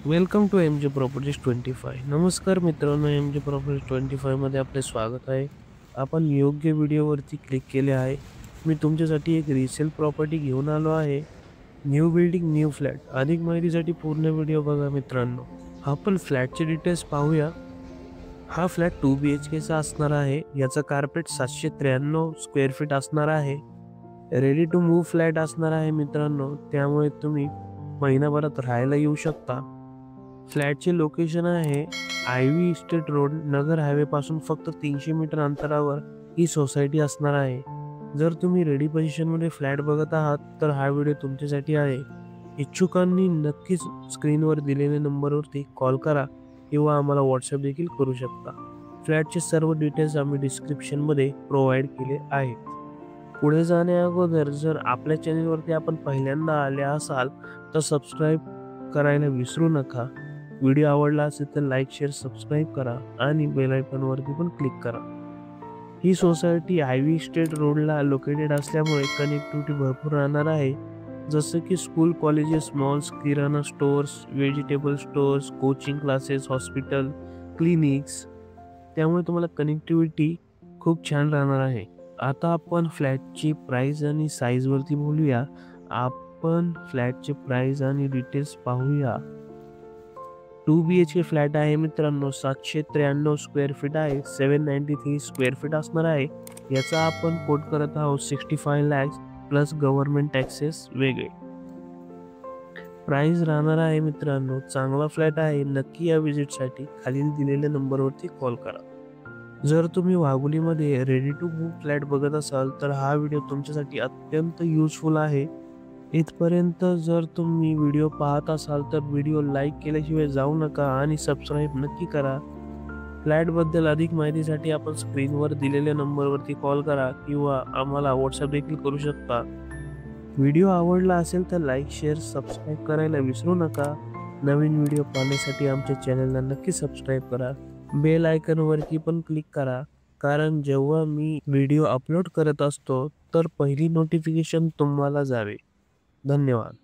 Welcome to M J properties 25. नमस्कार मित्रांनो, M J properties 25 मध्ये आपले स्वागत आहे. आपण योग्य व्हिडिओवरती क्लिक केले आहे. मी तुमच्यासाठी एक रिसेल प्रॉपर्टी घेऊन आलो आहे. New building new flat. अधिक माहितीसाठी पूर्ण व्हिडिओ बघा मित्रांनो. आपण फ्लॅटचे डिटेल्स पाहूया. हा फ्लॅट 2 BHK चा असणार आहे. याचं कार्पेट 793 स्क्वेअर फीट असणार आहे. रेडी टू मूव्ह फ्लॅट असणार आहे मित्रांनो, त्यामुळे तुम्ही महिनाभरात राहायला येऊ शकता. फ्लॅटचे लोकेशन आहे आयव्ही इस्टेट रोड, नगर हायवे पासून फक्त 300 मीटर अंतरावर ही सोसायटी असणार आहे. जर तुम्ही रेडी पोझिशनमध्ये फ्लॅट बघत आहात तर हा व्हिडिओ तुमच्यासाठी आहे. इच्छुकांनी नक्कीच स्क्रीनवर दिलेल्या नंबरवरती कॉल करा किंवा आम्हाला व्हॉट्सअप देखील करू शकता. फ्लॅटचे सर्व डिटेल्स आम्ही डिस्क्रिप्शनमध्ये प्रोव्हाइड केले आहेत. पुढे जाण्या अगोदर जर आपल्या चॅनलवरती आपण पहिल्यांदा आले असाल तर सबस्क्राईब करायला विसरू नका. व्हिडिओ आवडला असेल तर लाईक, शेअर, सबस्क्राईब करा आणि बेल आयकॉनवरती पण क्लिक करा. ही सोसायटी आयव्ही इस्टेट रोडला लोकेटेड असल्यामुळे कनेक्टिव्हिटी भरपूर राहणार आहे. जसं की स्कूल, कॉलेजेस, मॉल्स, किराणा stores, vegetable stores, coaching classes, hospital, clinics, त्यामुळे तुम्हाला कनेक्टिव्हिटी खूप छान राहणार आहे. आता आपण फ्लॅटची प्राइस आणि साईजवरती बोलूया. आपण फ्लॅटचे प्राइस आणि डिटेल्स पाहूया. 2 BHK फ्लॅट आहे मित्रांनो, 793 स्क्वेअर फीट आहे. 793 स्क्वेअर फीट असणार आहे. याचा आपण कोट करत आहोत 65 लॅक्स प्लस गव्हर्नमेंट टॅक्सेस वेगळे. प्राइस राहणार आहे मित्रांनो, चांगला फ्लॅट आहे. नक्की या विजिटसाठी खालील दिलेल्या नंबरवरती कॉल करा. जर तुम्ही वाघोलीमध्ये रेडी टू मूव्ह फ्लॅट बघत असाल तर हा व्हिडिओ तुमच्यासाठी अत्यंत युजफुल आहे. इथपर्यंत जर तुम्ही व्हिडिओ पाहत असाल तर व्हिडिओ लाईक केल्याशिवाय जाऊ नका आणि सबस्क्राईब नक्की करा. फ्लॅटबद्दल अधिक माहितीसाठी आपण स्क्रीनवर दिलेल्या नंबरवरती कॉल करा किंवा आम्हाला व्हॉट्सअप देखील करू शकता. व्हिडिओ आवडला असेल तर लाईक, शेअर, सबस्क्राईब करायला विसरू नका. नवीन व्हिडिओ पाहण्यासाठी आमच्या चॅनलला नक्की सबस्क्राईब करा. बेल आयकॉनवरती पण क्लिक करा, कारण जेव्हा मी व्हिडिओ अपलोड करत असतो तर पहिली नोटिफिकेशन तुम्हाला जावे. धन्यवाद.